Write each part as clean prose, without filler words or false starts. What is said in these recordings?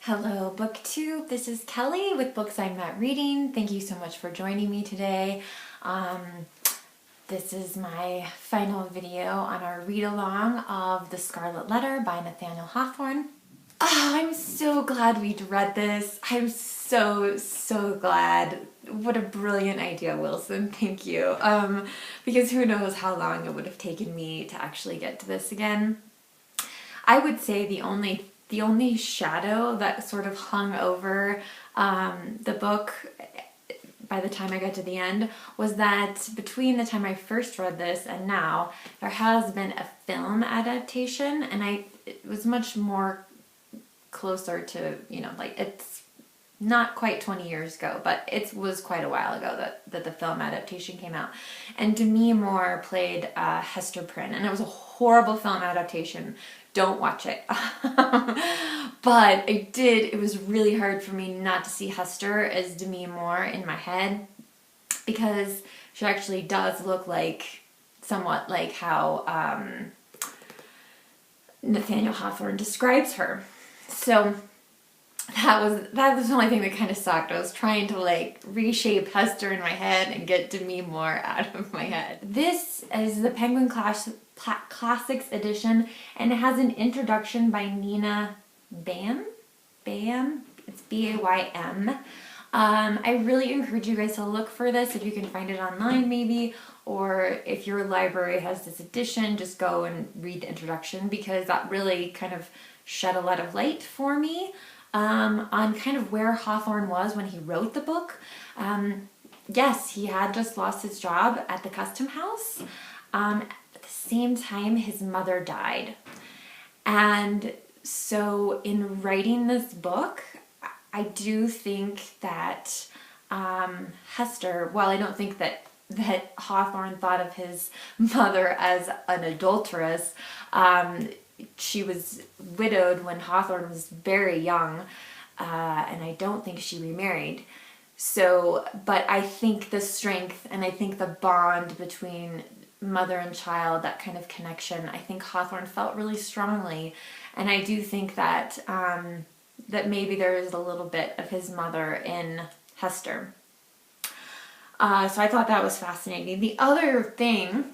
Hello, BookTube. This is Kelly with Books I'm Not Reading. Thank you so much for joining me today. This is my final video on our read-along of The Scarlet Letter by Nathaniel Hawthorne. I'm so glad we'd read this. I'm so glad. What a brilliant idea, Wilson. Thank you. Because who knows how long it would have taken me to actually get to this again. I would say the only shadow that sort of hung over the book by the time I got to the end was that between the time I first read this and now, there has been a film adaptation, and it was much more closer to, like, it's not quite 20 years ago, but it was quite a while ago that the film adaptation came out. And Demi Moore played Hester Prynne, and it was a horrible film adaptation. Don't watch it. But it was really hard for me not to see Hester as Demi Moore in my head, because she actually does look somewhat like how Nathaniel Hawthorne describes her. So that was the only thing that kind of sucked. I was trying to reshape Hester in my head and get Demi Moore out of my head. This is the Penguin Classics edition, and it has an introduction by Nina Baym. It's B-A-Y-M. I really encourage you guys to look for this if you can find it online maybe, or if your library has this edition, just go and read the introduction, because that really kind of shed a lot of light for me on kind of where Hawthorne was when he wrote the book. Yes, he had just lost his job at the custom house. At the same time, his mother died. And so in writing this book, I do think that Hester, while I don't think that Hawthorne thought of his mother as an adulteress, she was widowed when Hawthorne was very young, and I don't think she remarried. So, but I think the strength and I think the bond between mother and child, that kind of connection, I think Hawthorne felt really strongly. And I do think that that maybe there is a little bit of his mother in Hester. So I thought that was fascinating. The other thing,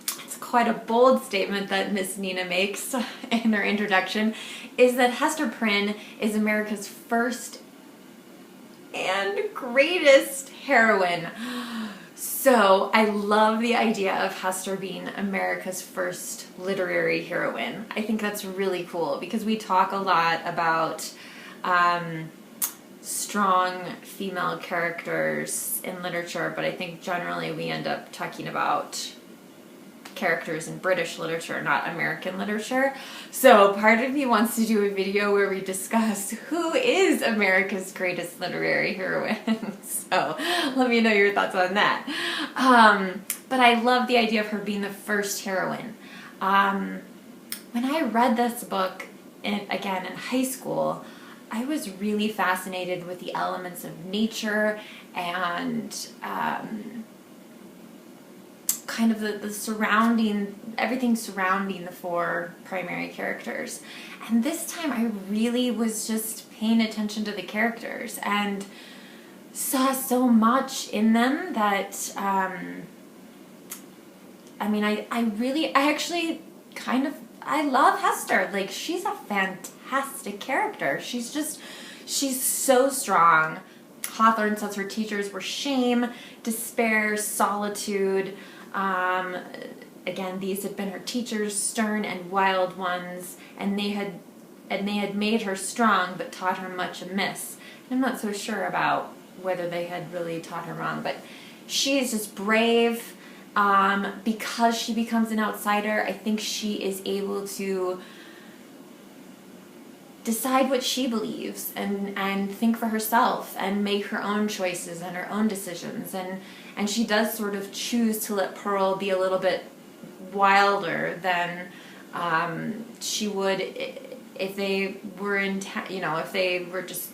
it's quite a bold statement that Miss Nina makes in her introduction, is that Hester Prynne is America's first and greatest heroine. So I love the idea of Hester being America's first literary heroine. I think that's really cool, because we talk a lot about strong female characters in literature, but I think generally we end up talking about characters in British literature, not American literature. So part of me wants to do a video where we discuss who is America's greatest literary heroine. So let me know your thoughts on that. But I love the idea of her being the first heroine. When I read this book, again in high school, I was really fascinated with the elements of nature and kind of the surrounding, everything surrounding the four primary characters. And this time I really was just paying attention to the characters and saw so much in them that, I love Hester. Like, she's a fantastic character. She's so strong. Hawthorne says her teachers were shame, despair, solitude. Again, these had been her teachers, stern and wild ones, and they had made her strong, but taught her much amiss. I'm not so sure about whether they had really taught her wrong, but she is just brave. Because she becomes an outsider, I think she is able to decide what she believes and think for herself and make her own choices and her own decisions. And she does sort of choose to let Pearl be a little bit wilder than she would if they were if they were just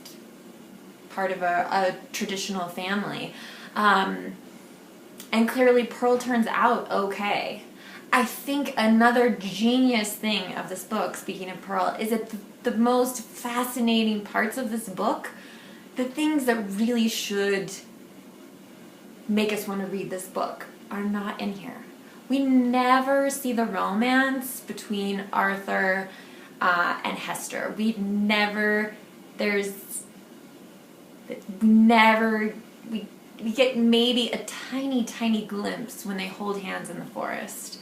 part of a traditional family. And clearly Pearl turns out okay. I think another genius thing of this book, speaking of Pearl, is that the most fascinating parts of this book, the things that really should make us want to read this book, are not in here. We never see the romance between Arthur and Hester. We get maybe a tiny, tiny glimpse when they hold hands in the forest.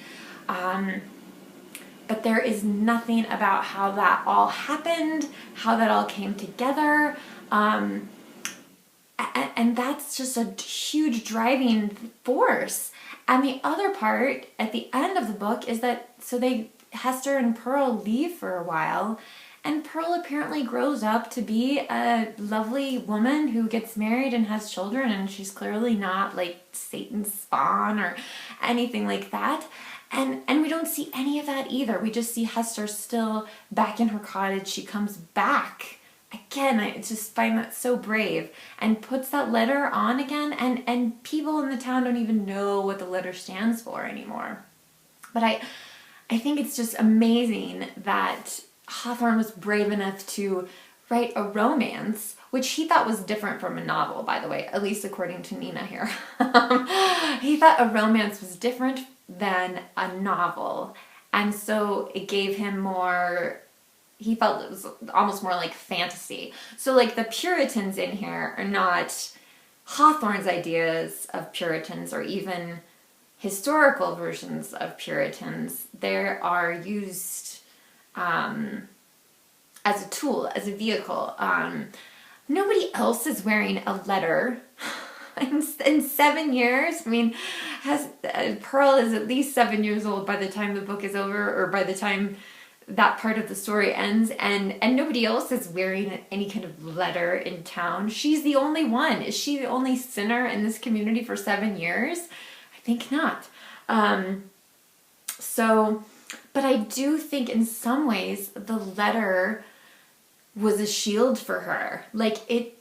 But there is nothing about how that all happened, how that all came together. And that's just a huge driving force. And the other part at the end of the book is that Hester and Pearl leave for a while, and Pearl apparently grows up to be a lovely woman who gets married and has children, and she's clearly not like Satan's spawn or anything like that. And we don't see any of that either. We just see Hester still back in her cottage. She comes back. Again, I just find that so brave, and puts that letter on again, and people in the town don't even know what the letter stands for anymore. But I think it's just amazing that Hawthorne was brave enough to write a romance, which he thought was different from a novel, by the way, at least according to Nina here. He thought a romance was different than a novel, and so it gave him more, he felt it was almost more like fantasy. So like the Puritans in here are not Hawthorne's ideas of Puritans or even historical versions of Puritans. They are used as a tool, as a vehicle. Nobody else is wearing a letter in 7 years. I mean, Pearl is at least 7 years old by the time the book is over, or by the time that part of the story ends, and nobody else is wearing any kind of letter in town. She's the only one. Is she the only sinner in this community for 7 years? I think not. But I do think in some ways the letter was a shield for her. Like it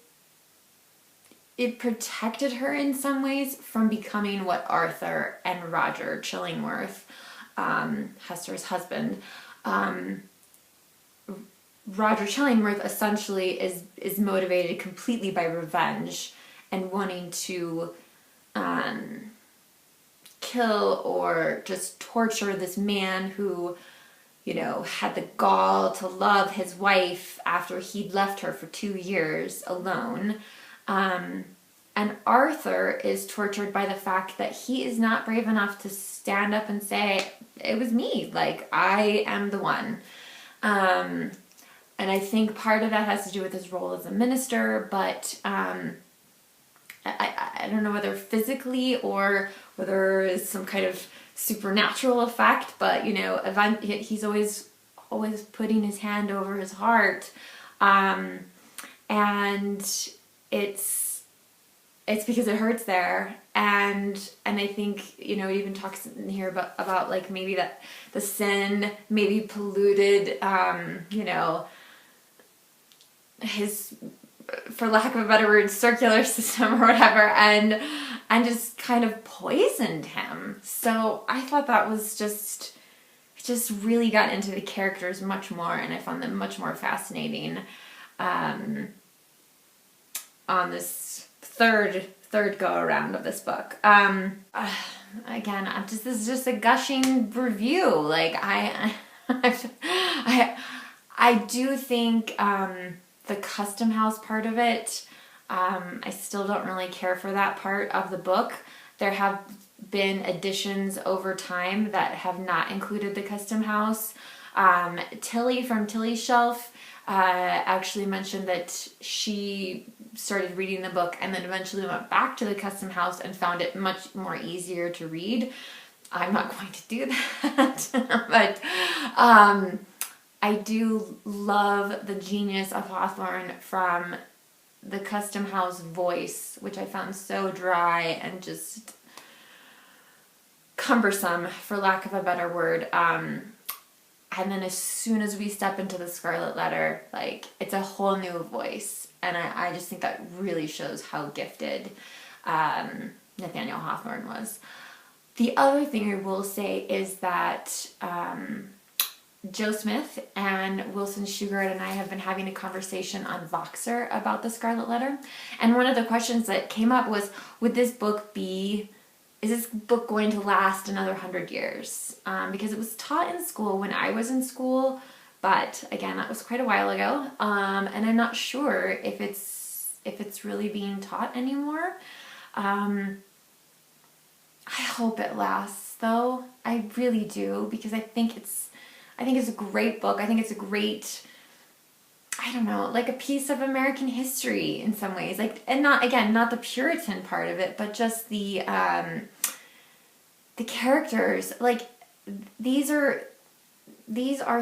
protected her in some ways from becoming what Arthur and Roger Chillingworth, Hester's husband, Roger Chillingworth essentially is motivated completely by revenge and wanting to kill or just torture this man who, had the gall to love his wife after he'd left her for 2 years alone. And Arthur is tortured by the fact that he is not brave enough to stand up and say, it was me, like, I am the one. And I think part of that has to do with his role as a minister, but I don't know whether physically or whether it's some kind of supernatural effect, but, he's always putting his hand over his heart. And it's because it hurts there, and I think it even talks in here about like maybe that the sin maybe polluted his, for lack of a better word, circular system or whatever, and just kind of poisoned him. So I thought that was just really got into the characters much more, and I found them much more fascinating on this third go around of this book. Again, this is just a gushing review. Like I do think the custom house part of it, I still don't really care for that part of the book. There have been additions over time that have not included the custom house. Tilly from Tilly's Shelf actually mentioned that she started reading the book and then eventually went back to the custom house and found it much more easier to read. I'm not going to do that, but I do love the genius of Hawthorne from the custom house voice, which I found so dry and just cumbersome, for lack of a better word. And then as soon as we step into the Scarlet Letter, like, it's a whole new voice. And I just think that really shows how gifted Nathaniel Hawthorne was. The other thing I will say is that Joe Smith and Wilson Shugart and I have been having a conversation on Voxer about the Scarlet Letter. And one of the questions that came up was, is this book going to last another 100 years? Because it was taught in school when I was in school, but again, that was quite a while ago. And I'm not sure if it's really being taught anymore. I hope it lasts though. I really do, because I think it's a great book. I think it's a great, I don't know, like a piece of American history in some ways. Like, and not the Puritan part of it, but just the characters. Like, these are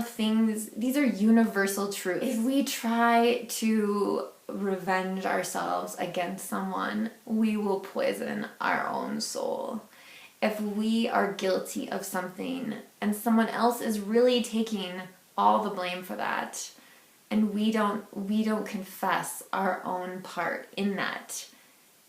things, these are universal truths. If we try to revenge ourselves against someone, we will poison our own soul. If we are guilty of something and someone else is really taking all the blame for that, and we don't confess our own part in that,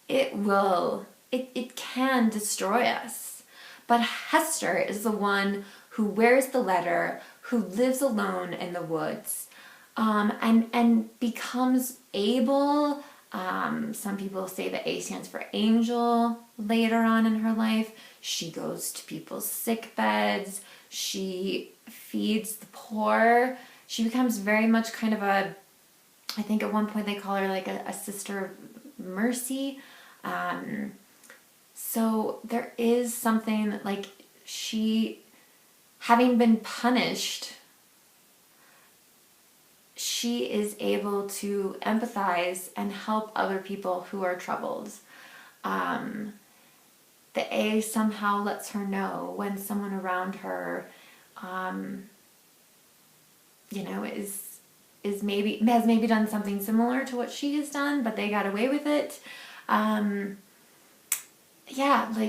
it can destroy us. But Hester is the one who wears the letter, who lives alone in the woods, and becomes able. Some people say that A stands for angel later on in her life. She goes to people's sick beds. She feeds the poor. She becomes very much kind of I think at one point they call her like a sister of mercy. So there is something like she, having been punished, she is able to empathize and help other people who are troubled. The A somehow lets her know when someone around her, has maybe done something similar to what she has done, but they got away with it. Like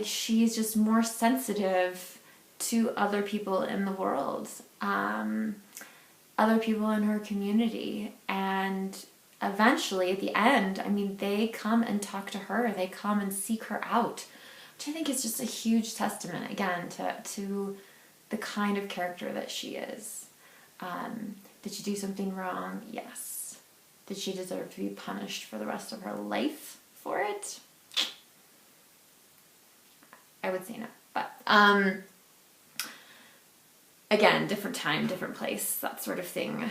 she's just more sensitive to other people in the world. Other people in her community, and eventually at the end, they come and talk to her, they come and seek her out, which I think is just a huge testament again to the kind of character that she is. Did she do something wrong? Yes. Did she deserve to be punished for the rest of her life for it? I would say no, but again, different time, different place, that sort of thing.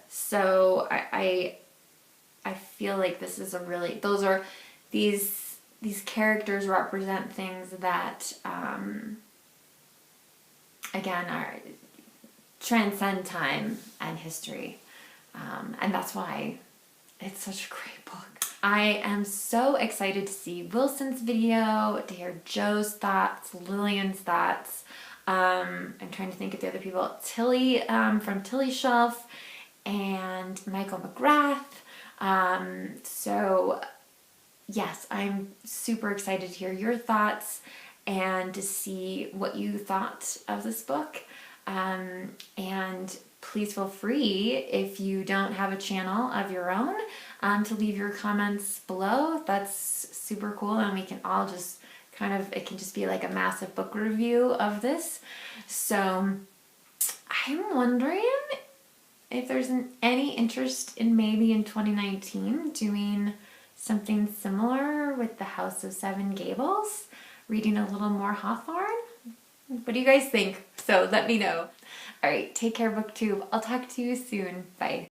So I feel like this is these characters represent things that, again, transcend time and history. And that's why it's such a great book. I am so excited to see Wilson's video, to hear Joe's thoughts, Lillian's thoughts. I'm trying to think of the other people. Tilly from Tilly Shelf and Michael McGrath. So yes, I'm super excited to hear your thoughts and to see what you thought of this book. And please feel free, if you don't have a channel of your own, to leave your comments below. That's super cool, and we can all just it can just be like a massive book review of this. So I'm wondering if there's any interest in maybe in 2019 doing something similar with the House of Seven Gables, reading a little more Hawthorne. What do you guys think? So let me know. All right, take care, BookTube. I'll talk to you soon. Bye.